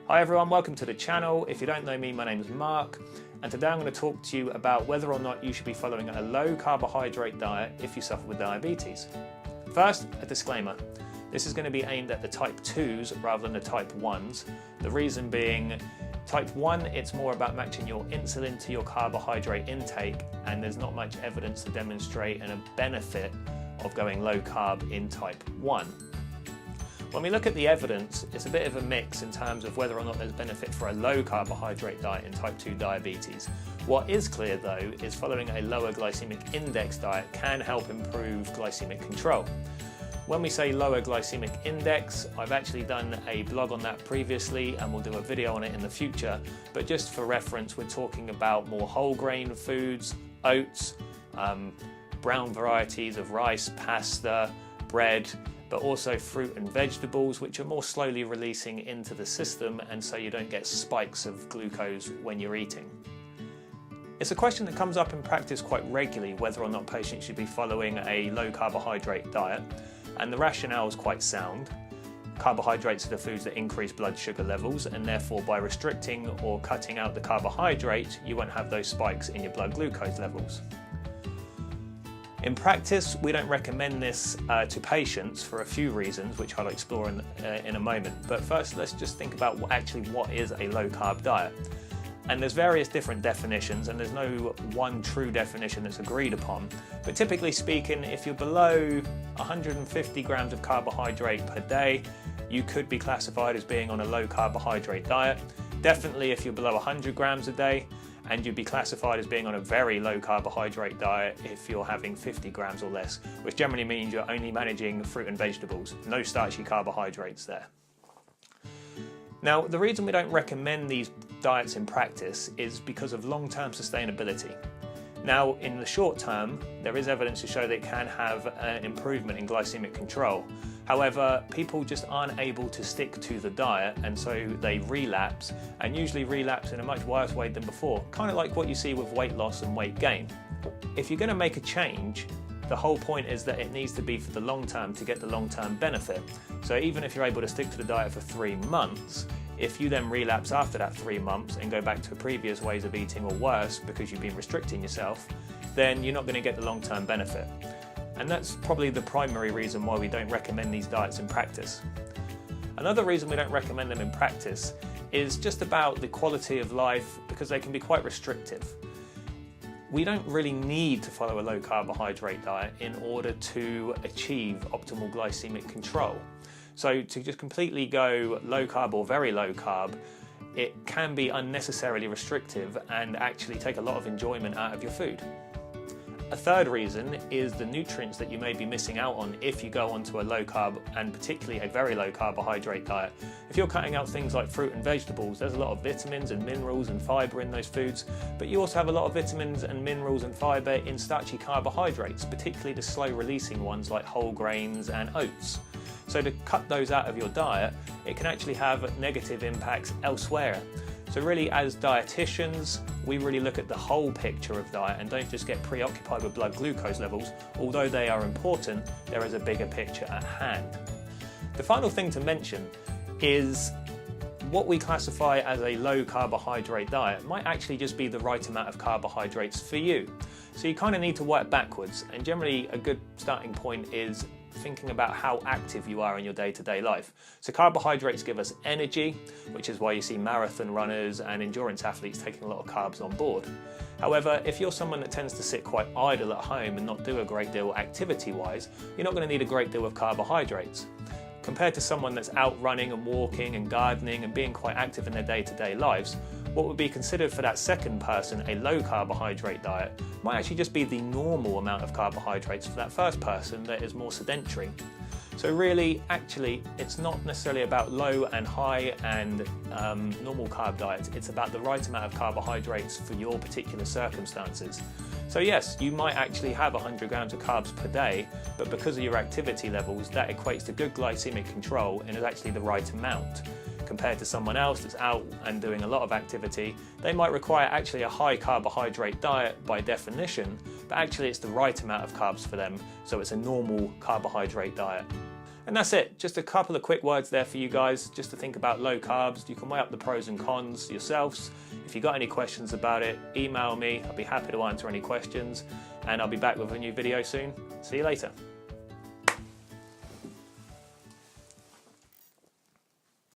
Hi everyone, welcome to the channel. If you don't know me, my name is Mark, and today I'm going to talk to you about whether or not you should be following a low carbohydrate diet if you suffer with diabetes. First, a disclaimer. This is going to be aimed at the type 2s rather than the type 1s. The reason being, type 1, it's more about matching your insulin to your carbohydrate intake, and there's not much evidence to demonstrate a benefit of going low carb in type 1. When we look at the evidence, it's a bit of a mix in terms of whether or not there's benefit for a low carbohydrate diet in type 2 diabetes. What is clear though is following a lower glycemic index diet can help improve glycemic control. When we say lower glycemic index, I've actually done a blog on that previously and we'll do a video on it in the future, but just for reference, we're talking about more whole grain foods, oats, brown varieties of rice, pasta, bread, but also fruit and vegetables, which are more slowly releasing into the system, and so you don't get spikes of glucose when you're eating. It's a question that comes up in practice quite regularly, whether or not patients should be following a low carbohydrate diet, and the rationale is quite sound. Carbohydrates are the foods that increase blood sugar levels, and therefore by restricting or cutting out the carbohydrate, you won't have those spikes in your blood glucose levels. In practice, we don't recommend this to patients for a few reasons, which I'll explore in a moment. But first, let's just think about what is a low-carb diet. And there's various different definitions, and there's no one true definition that's agreed upon. But typically speaking, if you're below 150 grams of carbohydrate per day, you could be classified as being on a low-carbohydrate diet. Definitely if you're below 100 grams a day, and you'd be classified as being on a very low carbohydrate diet if you're having 50 grams or less, which generally means you're only managing fruit and vegetables, no starchy carbohydrates there. Now, the reason we don't recommend these diets in practice is because of long-term sustainability. Now, in the short term, there is evidence to show that it can have an improvement in glycemic control. However, people just aren't able to stick to the diet, and so they relapse, and usually relapse in a much worse way than before, kind of like what you see with weight loss and weight gain. If you're going to make a change, the whole point is that it needs to be for the long term to get the long-term benefit. So even if you're able to stick to the diet for 3 months, if you then relapse after that 3 months and go back to previous ways of eating or worse because you've been restricting yourself, then you're not going to get the long-term benefit. And that's probably the primary reason why we don't recommend these diets in practice. Another reason we don't recommend them in practice is just about the quality of life, because they can be quite restrictive. We don't really need to follow a low carbohydrate diet in order to achieve optimal glycemic control. So to just completely go low carb or very low carb, it can be unnecessarily restrictive and actually take a lot of enjoyment out of your food. A third reason is the nutrients that you may be missing out on if you go onto a low carb and particularly a very low carbohydrate diet. If you're cutting out things like fruit and vegetables, there's a lot of vitamins and minerals and fibre in those foods, but you also have a lot of vitamins and minerals and fibre in starchy carbohydrates, particularly the slow releasing ones like whole grains and oats. So to cut those out of your diet, it can actually have negative impacts elsewhere. So really, as dietitians, we really look at the whole picture of diet and don't just get preoccupied with blood glucose levels. Although they are important, there is a bigger picture at hand. The final thing to mention is what we classify as a low carbohydrate diet might actually just be the right amount of carbohydrates for you. So you kind of need to work backwards, and generally a good starting point is thinking about how active you are in your day-to-day life. So carbohydrates give us energy, which is why you see marathon runners and endurance athletes taking a lot of carbs on board. However, if you're someone that tends to sit quite idle at home and not do a great deal activity-wise, you're not going to need a great deal of carbohydrates. Compared to someone that's out running and walking and gardening and being quite active in their day-to-day lives, what would be considered for that second person a low carbohydrate diet might actually just be the normal amount of carbohydrates for that first person that is more sedentary. So really, actually, it's not necessarily about low and high and normal carb diets. It's about the right amount of carbohydrates for your particular circumstances. So yes, you might actually have 100 grams of carbs per day, but because of your activity levels, that equates to good glycemic control and is actually the right amount. Compared to someone else that's out and doing a lot of activity, they might require actually a high carbohydrate diet by definition, but actually it's the right amount of carbs for them, so it's a normal carbohydrate diet. And that's it, just a couple of quick words there for you guys, just to think about low carbs. You can weigh up the pros and cons yourselves. If you've got any questions about it, email me. I'll be happy to answer any questions, and I'll be back with a new video soon. See you later.